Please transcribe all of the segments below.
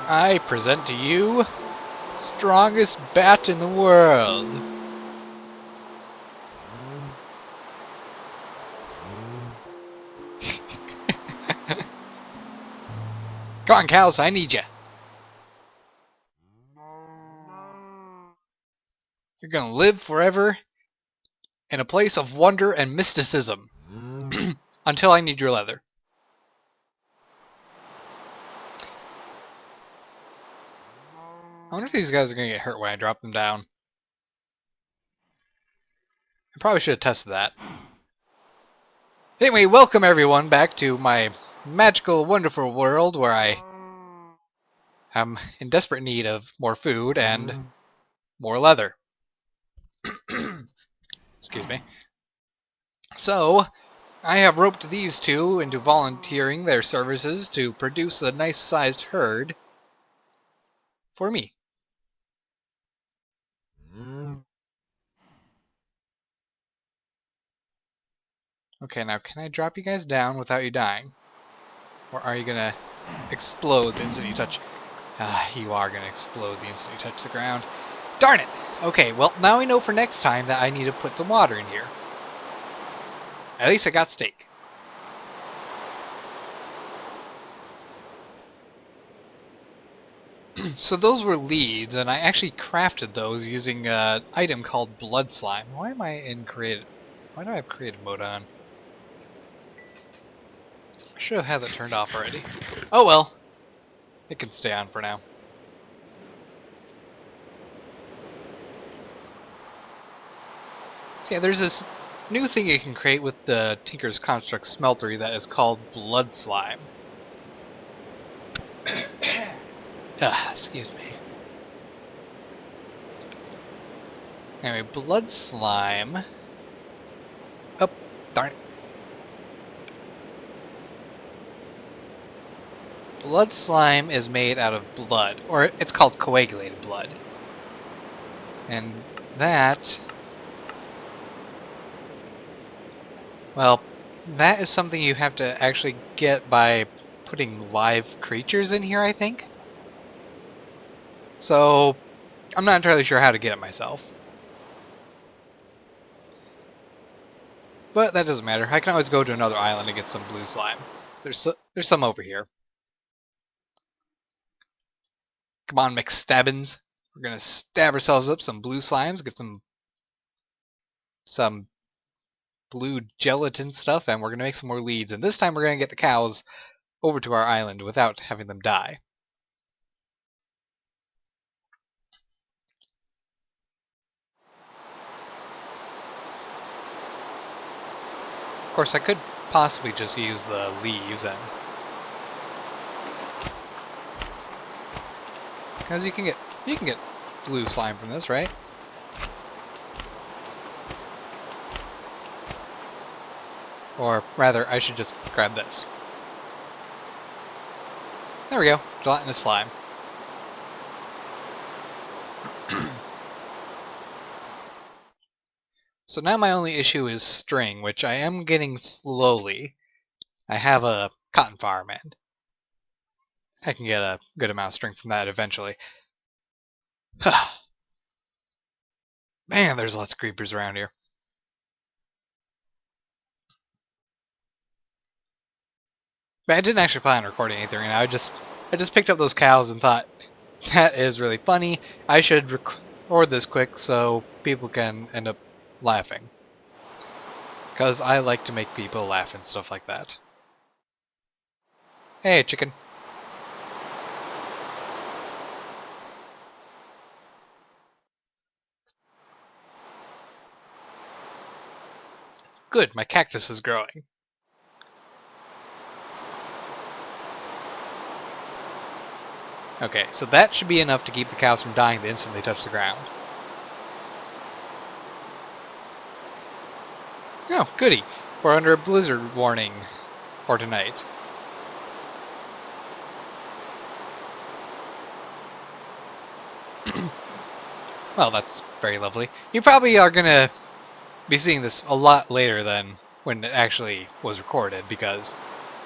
I present to you strongest bat in the world. Come on, cows, I need you. You're gonna live forever in a place of wonder and mysticism. Until I need your leather. I wonder if these guys are gonna get hurt when I drop them down. I probably should have tested that. Anyway, welcome everyone back to my magical, wonderful world where I am in desperate need of more food and more leather. Excuse me. So, I have roped these two into volunteering their services to produce a nice-sized herd for me. Okay, now can I drop you guys down without you dying? Or are you gonna explode the instant you touch... you are gonna explode the instant you touch the ground. Darn it! Okay, well, now we know for next time that I need to put some water in here. At least I got steak. So those were leads, and I actually crafted those using an item called blood slime. Why am I in creative? Why do I have creative mode on? I should have had that turned off already. Oh well. It can stay on for now. So yeah, there's this new thing you can create with the Tinker's Construct Smeltery that is called blood slime. Excuse me. Anyway, blood slime... Oh, darn it. Blood slime is made out of blood, or it's called coagulated blood. And that... well, that is something you have to actually get by putting live creatures in here, I think. So, I'm not entirely sure how to get it myself. But that doesn't matter. I can always go to another island and get some blue slime. There's some over here. Come on, McStabbins. We're gonna stab ourselves up some blue slimes, get some blue gelatin stuff, and we're gonna make some more leads. And this time we're gonna get the cows over to our island without having them die. Of course, I could possibly just use the leaves, and because you can get blue slime from this, right? Or rather, I should just grab this. There we go, gelatinous slime. So now my only issue is string, which I am getting slowly. I have a cotton farm, and I can get a good amount of string from that eventually. Man, there's lots of creepers around here. But I didn't actually plan on recording anything right now. I just picked up those cows and thought, that is really funny. I should record this quick so people can end up laughing. Because I like to make people laugh and stuff like that. Hey, chicken. Good, my cactus is growing. Okay, so that should be enough to keep the cows from dying the instant they touch the ground. Oh, goody. We're under a blizzard warning for tonight. Well, that's very lovely. You probably are gonna be seeing this a lot later than when it actually was recorded, because,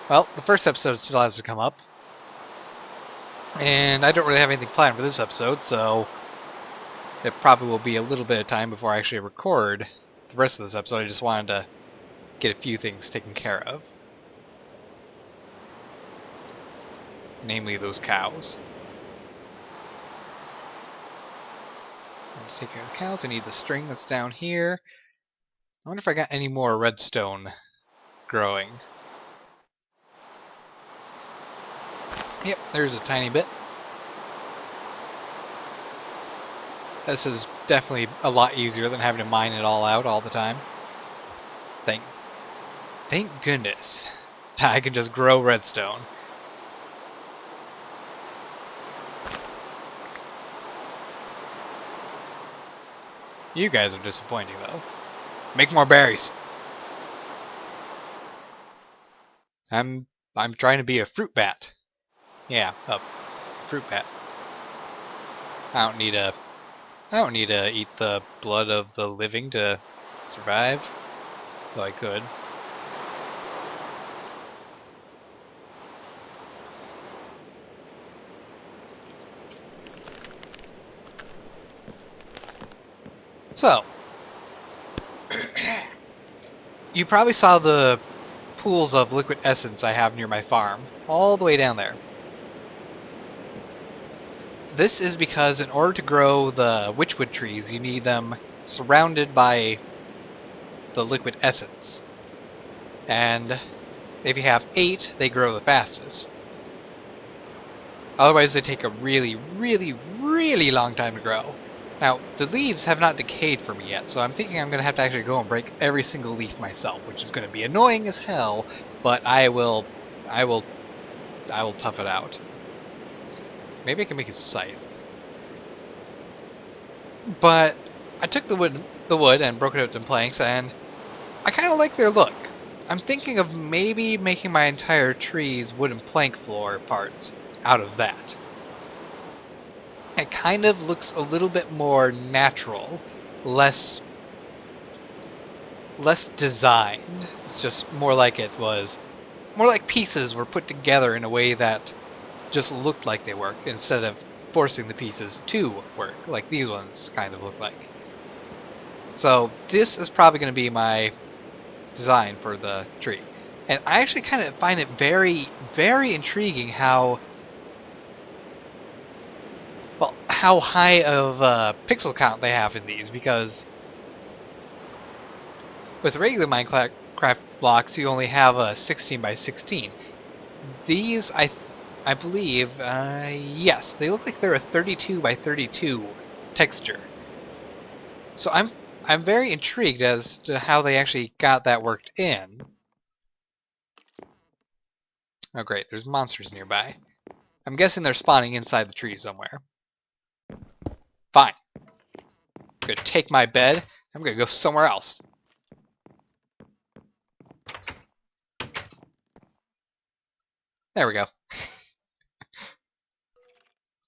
well, the first episode still has to come up. And I don't really have anything planned for this episode, so it probably will be a little bit of time before I actually record the rest of this episode. I just wanted to get a few things taken care of. Namely those cows. I'm just taking care of the cows. I need the string that's down here. I wonder if I got any more redstone growing. Yep, there's a tiny bit. This is definitely a lot easier than having to mine it all out all the time. Thank goodness I can just grow redstone. You guys are disappointing though. Make more berries. I'm trying to be a fruit bat. Yeah, a fruit bat. I don't need to eat the blood of the living to survive. Though I could. So, you probably saw the pools of liquid essence I have near my farm, all the way down there. This is because in order to grow the witchwood trees, you need them surrounded by the liquid essence. And if you have 8, they grow the fastest. Otherwise they take a really, really, really long time to grow. Now, the leaves have not decayed for me yet, so I'm thinking I'm going to have to actually go and break every single leaf myself, which is going to be annoying as hell, but I will tough it out. Maybe I can make a scythe. But I took the wood and broke it up into planks, and I kind of like their look. I'm thinking of maybe making my entire tree's wooden plank floor parts out of that. It kind of looks a little bit more natural, less designed. It's just more like more like pieces were put together in a way that just looked like they worked, instead of forcing the pieces to work, like these ones kind of look like. So this is probably going to be my design for the tree. And I actually kind of find it very, very intriguing how high of a pixel count they have in these, because with regular Minecraft blocks you only have a 16 by 16. These, I believe, yes, they look like they're a 32 by 32 texture. So I'm very intrigued as to how they actually got that worked in. Oh great, there's monsters nearby. I'm guessing they're spawning inside the tree somewhere. Fine. I'm gonna take my bed. I'm gonna go somewhere else. There we go.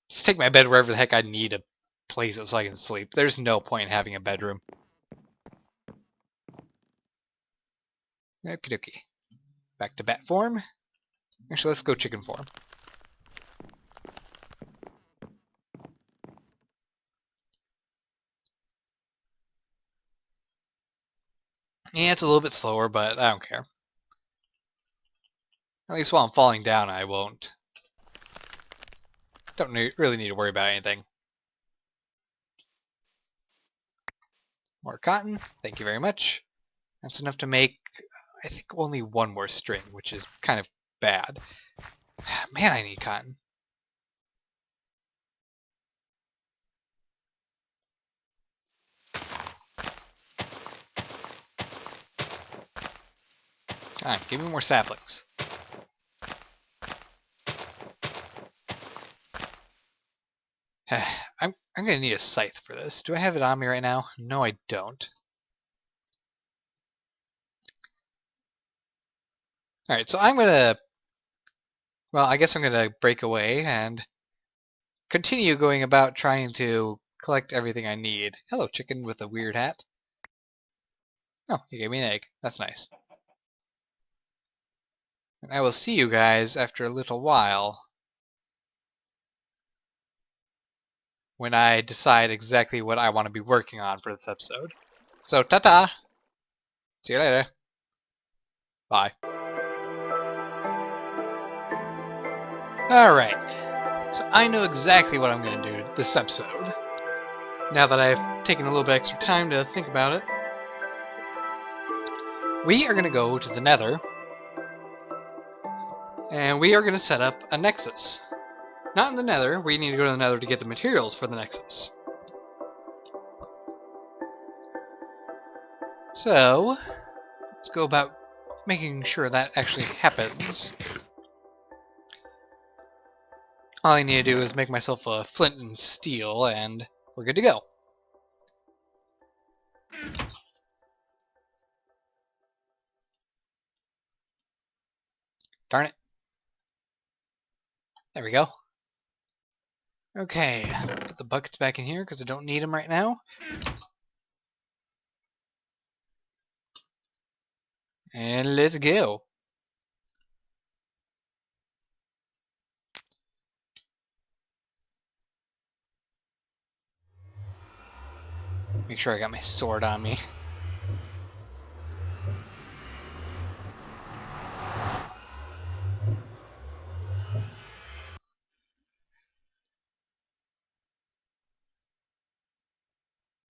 Just take my bed wherever the heck I need to place it so I can sleep. There's no point in having a bedroom. Okie dokie. Back to bat form. Actually, let's go chicken form. Yeah, it's a little bit slower, but I don't care. At least while I'm falling down, I won't. Don't really need to worry about anything. More cotton. Thank you very much. That's enough to make, I think, only one more string, which is kind of bad. Man, I need cotton. Come on, give me more saplings. I'm gonna need a scythe for this. Do I have it on me right now? No, I don't. Alright, so well, I guess I'm gonna break away and continue going about trying to collect everything I need. Hello, chicken with a weird hat. Oh, you gave me an egg. That's nice. And I will see you guys after a little while. when I decide exactly what I want to be working on for this episode. So, ta-ta! See you later. Bye. Alright, so I know exactly what I'm going to do this episode. Now that I've taken a little bit extra time to think about it. We are going to go to the Nether, and we are going to set up a Nexus. Not in the Nether, we need to go to the Nether to get the materials for the Nexus. So, let's go about making sure that actually happens. All I need to do is make myself a flint and steel, and we're good to go. Darn it. There we go. Okay, put the buckets back in here because I don't need them right now. And let's go. Make sure I got my sword on me.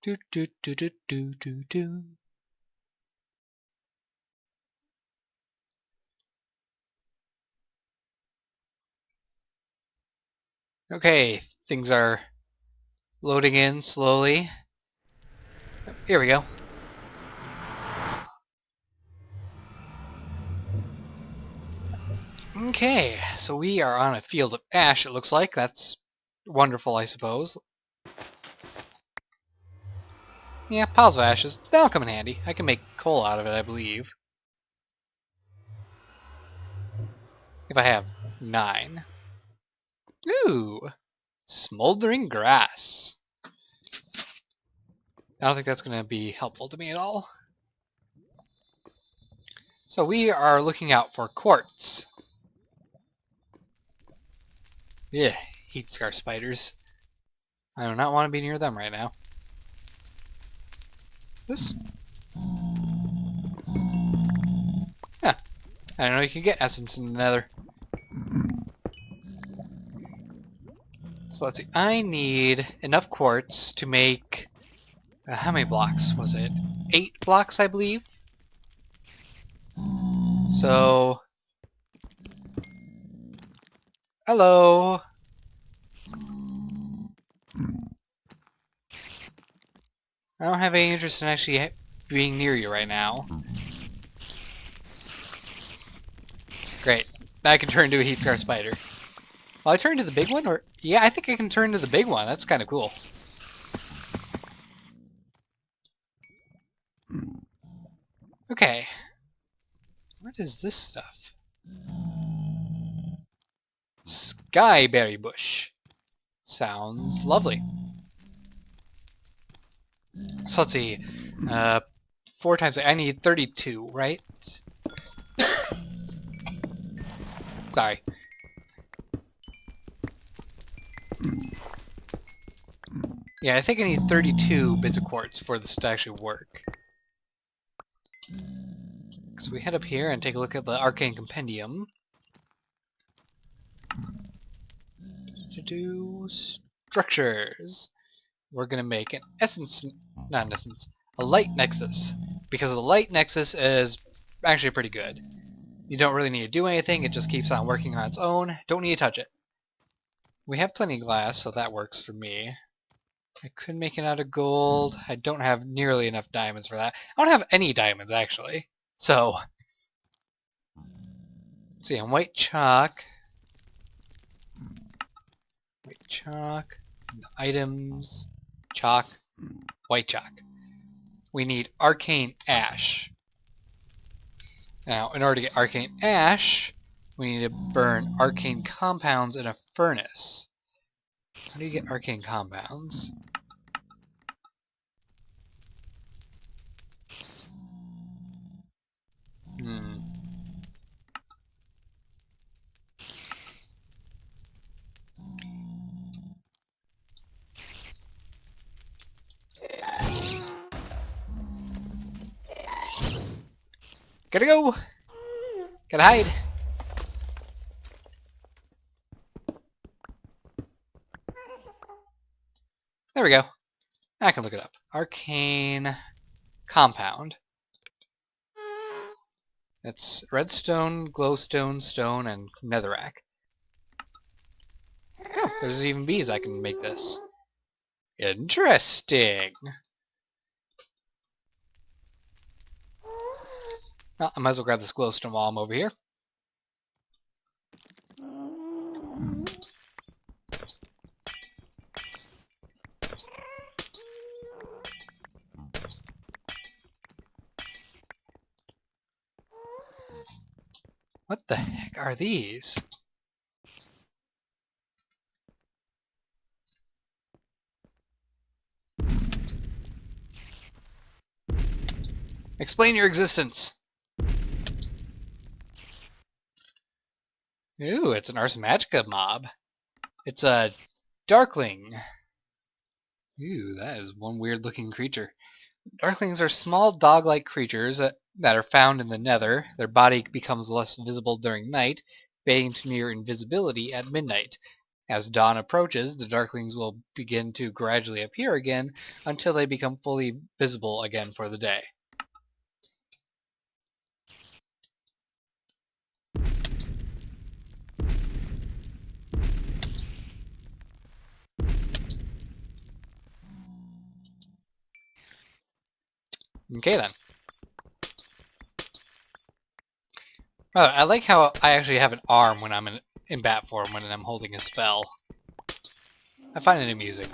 Do do do do do do do. Okay, things are loading in slowly. Here we go. Okay, so we are on a field of ash, it looks like. That's wonderful, I suppose. Yeah, piles of ashes. That'll come in handy. I can make coal out of it, I believe. If I have 9. Ooh! Smoldering grass. I don't think that's going to be helpful to me at all. So we are looking out for quartz. Yeah, heat scar spiders. I do not want to be near them right now. This? Yeah, I don't know you can get essence in the Nether. So let's see. I need enough quartz to make... how many blocks was it? 8 blocks, I believe? So... Hello! I don't have any interest in actually being near you right now. Great. Now I can turn into a heat scar spider. Will I turn into the big one? Or yeah, I think I can turn into the big one. That's kind of cool. Okay. What is this stuff? Skyberry bush. Sounds lovely. So let's see. 4 times... I need 32, right? Sorry. Yeah, I think I need 32 bits of quartz for this to actually work. So we head up here and take a look at the Arcane Compendium. To do structures. We're gonna make an essence... not an essence. A light nexus. Because the light nexus is actually pretty good. You don't really need to do anything, it just keeps on working on its own. Don't need to touch it. We have plenty of glass, so that works for me. I could make it out of gold. I don't have nearly enough diamonds for that. I don't have any diamonds, actually. So, let's see, on white chalk. White chalk. Items. Chalk. White chalk. We need arcane ash. Now, in order to get arcane ash, we need to burn arcane compounds in a furnace. How do you get arcane compounds? Gotta go! Gotta hide! There we go. I can look it up. Arcane compound. It's redstone, glowstone, stone, and netherrack. Oh, there's even bees I can make this. Interesting. Well, I might as well grab this glowstone while I'm over here. What the heck are these? Explain your existence. Ooh, it's an Ars Magica mob. It's a Darkling. Ooh, that is one weird looking creature. Darklings are small dog-like creatures that are found in the nether. Their body becomes less visible during night, fading to near invisibility at midnight. As dawn approaches, the Darklings will begin to gradually appear again until they become fully visible again for the day. Okay then. Oh, I like how I actually have an arm when I'm in bat form when I'm holding a spell. I find it amusing.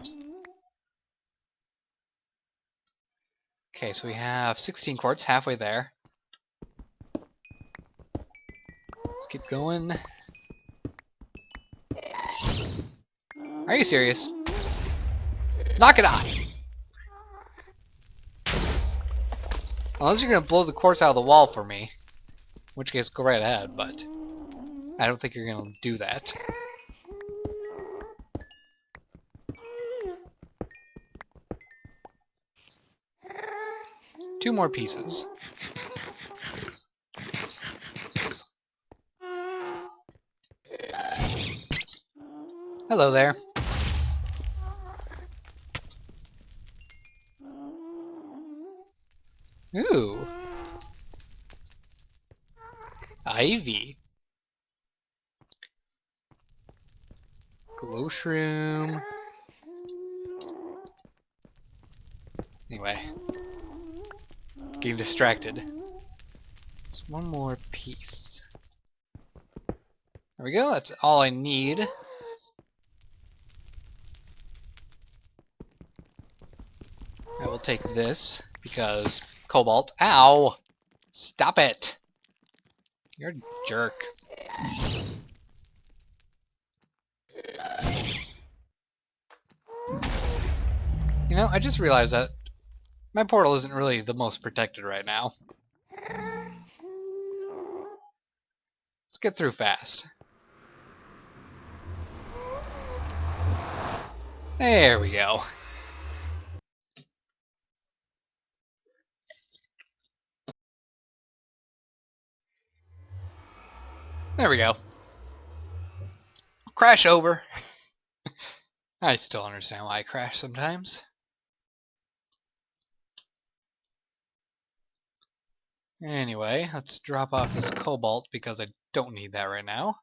Okay, so we have 16 quartz, halfway there. Let's keep going. Are you serious? Knock it off! Unless you're gonna blow the quartz out of the wall for me. In which case, go right ahead, but I don't think you're gonna do that. Two more pieces. Hello there. Ooh. Ivy. Glow shroom. Anyway. Getting distracted. Just one more piece. There we go, that's all I need. I will take this, because cobalt. Ow! Stop it! You're a jerk. You know, I just realized that my portal isn't really the most protected right now. Let's get through fast. There we go. There we go. Crash over. I still understand why I crash sometimes. Anyway, let's drop off this cobalt because I don't need that right now.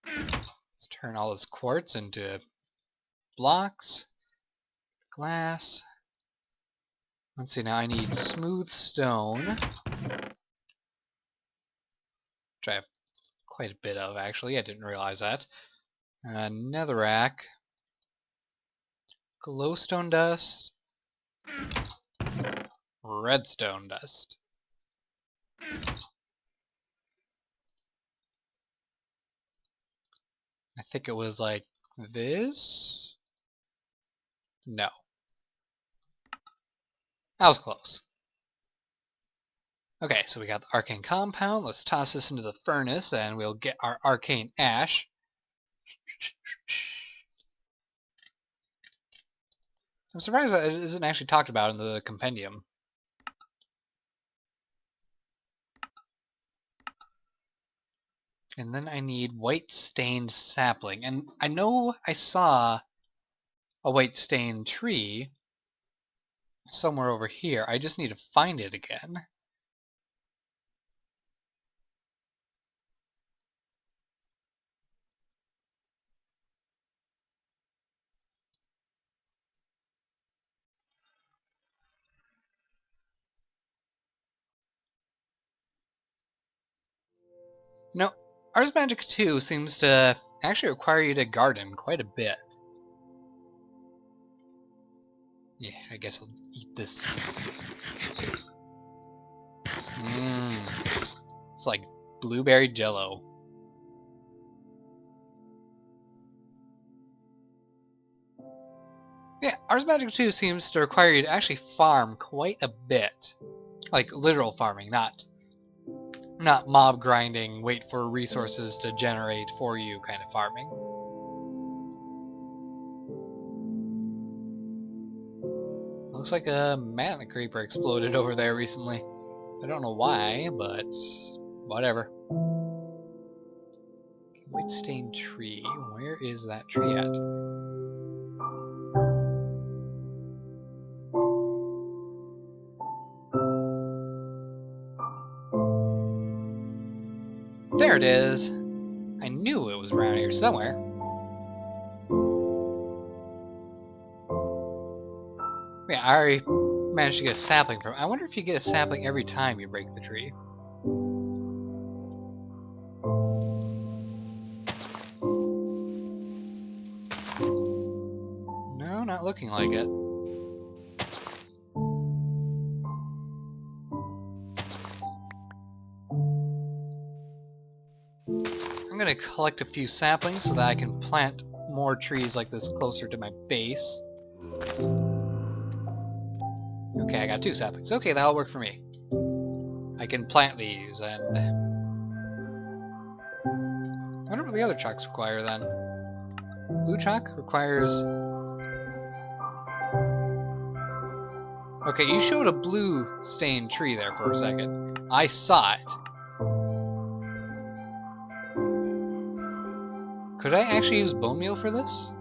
Let's turn all this quartz into blocks, glass. Let's see, now I need smooth stone, which I have quite a bit of actually, I didn't realize that. Netherrack, glowstone dust, redstone dust. I think it was like this? No. That was close. Okay, so we got the arcane compound. Let's toss this into the furnace and we'll get our arcane ash. I'm surprised that it isn't actually talked about in the compendium. And then I need white stained sapling. And I know I saw a white stained tree somewhere over here. I just need to find it again. No, Ars Magic 2 seems to actually require you to garden quite a bit. Yeah, I guess I'll eat this. It's like blueberry jello. Yeah, Ars Magic 2 seems to require you to actually farm quite a bit. Like literal farming, not mob grinding, wait for resources to generate for you kind of farming. Looks like a mana creeper exploded over there recently. I don't know why, but whatever. White stained tree. Where is that tree at? There it is. I knew it was around here somewhere. Yeah, I already managed to get a sapling from it. I wonder if you get a sapling every time you break the tree. No, not looking like it. I'm gonna collect a few saplings so that I can plant more trees like this closer to my base. Okay, I got 2 saplings. Okay, that'll work for me. I can plant these, and I wonder what the other chalks require then. Blue chalk requires... Okay, you showed a blue stained tree there for a second. I saw it. Could I actually use bone meal for this?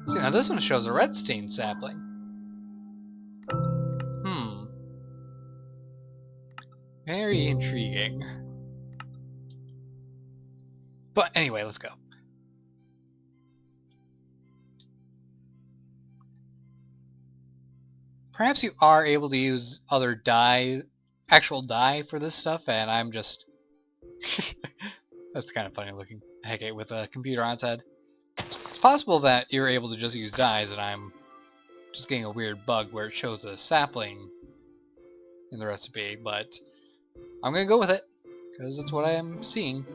See, now this one shows a red stained sapling. Very intriguing. But anyway, let's go. Perhaps you are able to use other dye, actual dye for this stuff, and I'm just... That's kind of funny looking. Heck, with a computer on its head. It's possible that you're able to just use dyes, and I'm just getting a weird bug where it shows a sapling in the recipe, but I'm gonna go with it, because it's what I am seeing.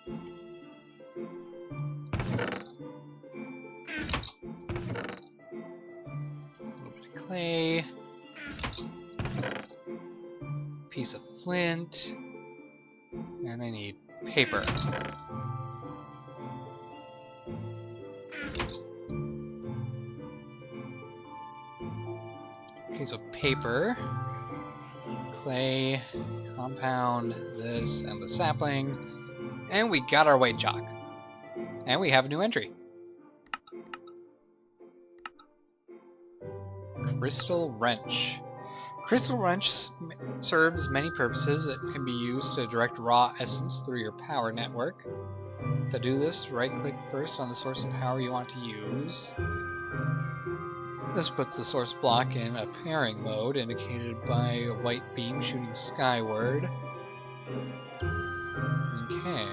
A little bit of clay. Piece of flint. And I need paper. Okay, so paper, clay, compound, this, and the sapling, and we got our white chalk. And we have a new entry. Crystal Wrench. Crystal Wrench serves many purposes. It can be used to direct raw essence through your power network. To do this, right-click first on the source of power you want to use. This puts the source block in a pairing mode, indicated by a white beam shooting skyward. Okay.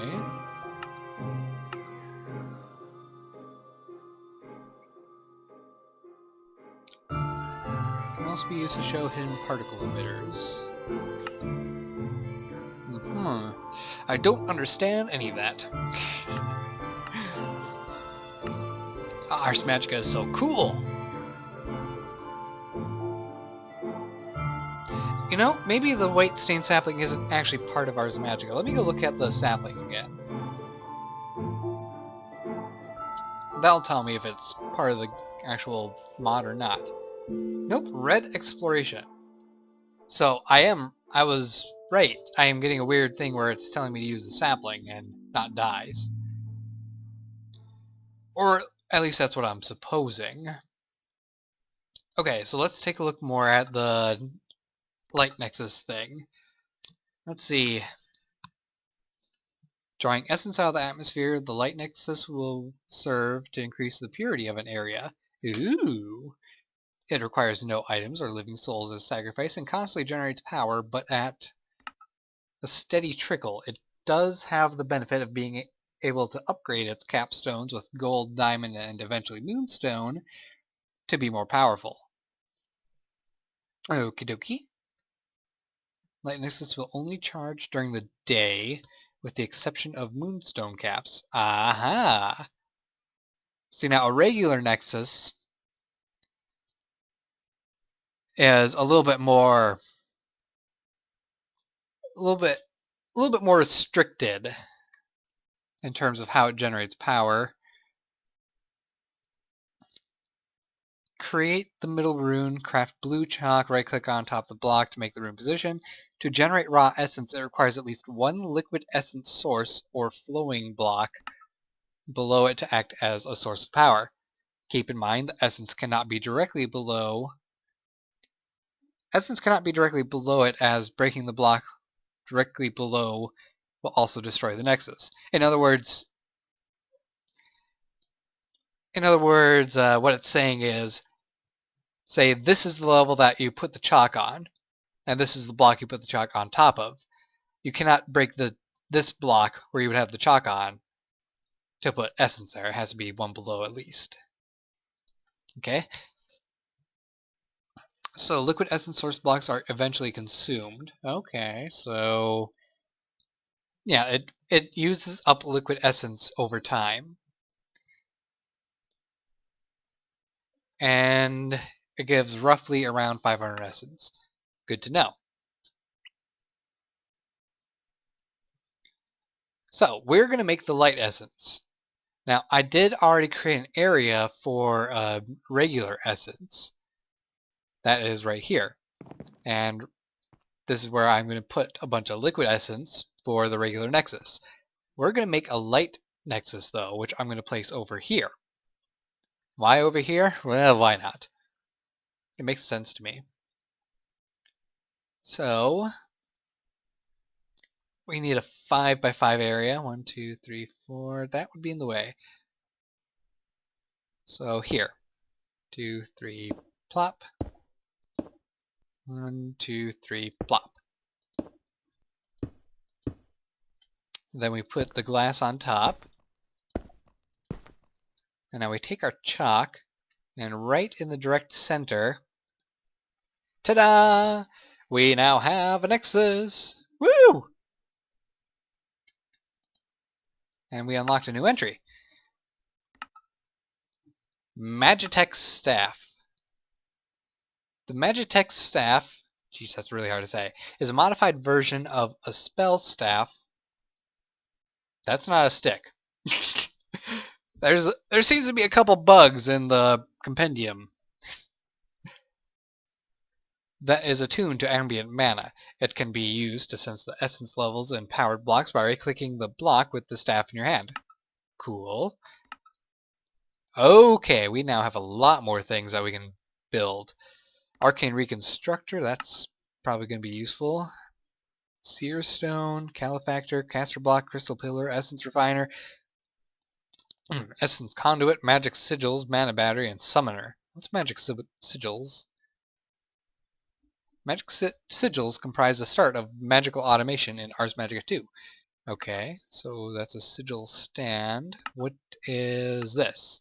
Can also be used to show hidden particle emitters. I don't understand any of that. Ars Magica is so cool! You know, maybe the white stained sapling isn't actually part of Ars Magica. Let me go look at the sapling again. That'll tell me if it's part of the actual mod or not. Nope, red exploration. So I was right. I am getting a weird thing where it's telling me to use the sapling and not dyes. Or at least that's what I'm supposing. Okay, so let's take a look more at the light nexus thing. Let's see. Drawing essence out of the atmosphere, the light nexus will serve to increase the purity of an area. Ooh. It requires no items or living souls as sacrifice and constantly generates power, but at a steady trickle. It does have the benefit of being able to upgrade its capstones with gold, diamond, and eventually moonstone to be more powerful. Okie dokie. Light Nexus will only charge during the day, with the exception of moonstone caps. Aha! See, now a regular Nexus is a little bit more, a little bit more restricted in terms of how it generates power. Create the middle rune, craft blue chalk, right-click on top of the block to make the rune position. To generate raw essence, it requires at least one liquid essence source or flowing block below it to act as a source of power. Keep in mind the essence cannot be directly below it, as breaking the block directly below will also destroy the nexus. In other words, what it's saying is, say this is the level that you put the chalk on, and this is the block you put the chalk on top of. You cannot break this block where you would have the chalk on to put essence there. It has to be one below at least. Okay? So liquid essence source blocks are eventually consumed. Okay, so yeah, it uses up liquid essence over time. And it gives roughly around 500 essence. Good to know. So we're going to make the light essence. Now I did already create an area for regular essence. That is right here. And this is where I'm going to put a bunch of liquid essence for the regular nexus. We're going to make a light nexus though, which I'm going to place over here. Why over here? Well, why not? It makes sense to me. So we need a 5 by 5 area. 1, 2, 3, 4. That would be in the way. So here. 2, 3, plop. 1, 2, 3, plop. Then we put the glass on top. And now we take our chalk, and right in the direct center, ta-da! We now have a nexus! Woo! And we unlocked a new entry. Magitech Staff. The Magitech Staff, geez, that's really hard to say, is a modified version of a spell staff. That's not a stick. There seems to be a couple bugs in the compendium. That is attuned to ambient mana. It can be used to sense the essence levels in powered blocks by right-clicking the block with the staff in your hand. Cool. Okay, we now have a lot more things that we can build. Arcane Reconstructor, that's probably going to be useful. Seer Stone, Calefactor, Caster Block, Crystal Pillar, Essence Refiner, Essence Conduit, Magic Sigils, Mana Battery, and Summoner. What's Magic Sigils? Magic Sigils comprise the start of magical automation in Ars Magica 2. Okay, so that's a sigil stand. What is this?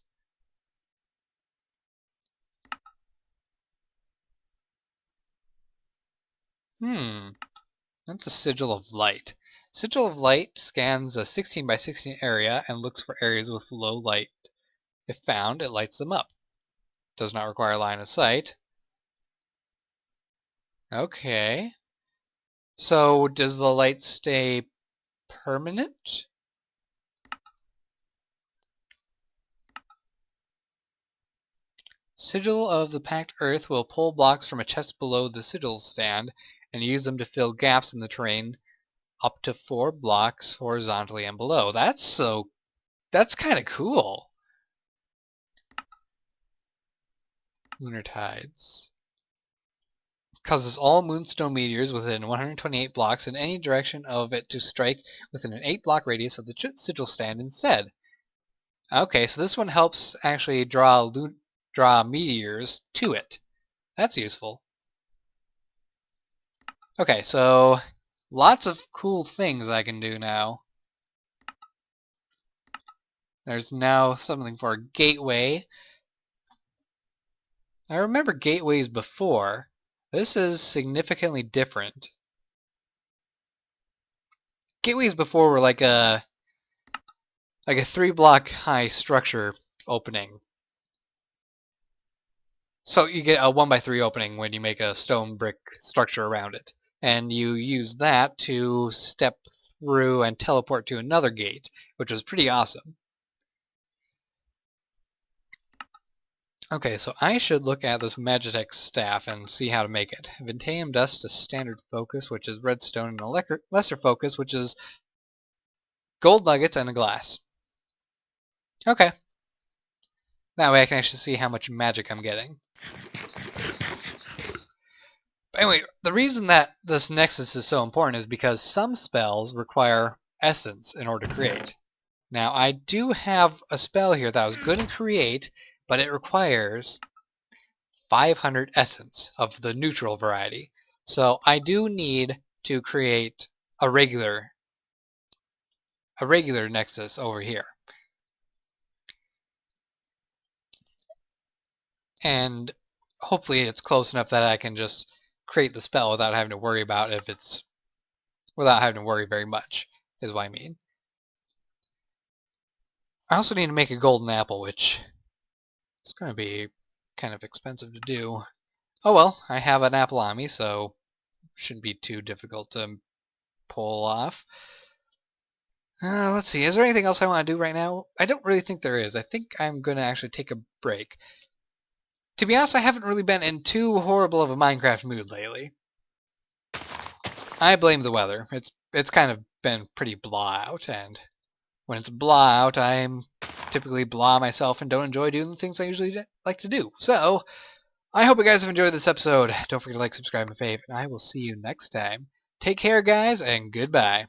That's a sigil of light. Sigil of light scans a 16 by 16 area and looks for areas with low light. If found, it lights them up. Does not require line of sight. Okay. So does the light stay permanent? Sigil of the Packed Earth will pull blocks from a chest below the sigil stand and use them to fill gaps in the terrain up to 4 blocks horizontally and below. That's kind of cool. Lunar tides. Causes all moonstone meteors within 128 blocks in any direction of it to strike within an 8-block radius of the sigil stand instead. Okay, so this one helps actually draw meteors to it. That's useful. Okay, so lots of cool things I can do now. There's now something for a gateway. I remember gateways before. This is significantly different. Gateways before were like a 3-block high structure opening. So you get a 1x3 opening when you make a stone brick structure around it. And you use that to step through and teleport to another gate, which was pretty awesome. Okay, so I should look at this Magitech staff and see how to make it. Ventanium dust is standard focus, which is redstone, and a lesser focus, which is gold nuggets and a glass. Okay. That way I can actually see how much magic I'm getting. But anyway, the reason that this Nexus is so important is because some spells require essence in order to create. Now, I do have a spell here that I was going to create, but it requires 500 essence of the neutral variety. So I do need to create a regular Nexus over here. And hopefully it's close enough that I can just create the spell without having to worry about without having to worry very much, is what I mean. I also need to make a golden apple, which is going to be kind of expensive to do. Oh well, I have an apple on me, so it shouldn't be too difficult to pull off. Let's see, is there anything else I want to do right now? I don't really think there is. I think I'm going to actually take a break. To be honest, I haven't really been in too horrible of a Minecraft mood lately. I blame the weather. It's kind of been pretty blah out, and when it's blah out, I'm typically blah myself and don't enjoy doing the things I usually like to do. So, I hope you guys have enjoyed this episode. Don't forget to like, subscribe, and fave, and I will see you next time. Take care, guys, and goodbye.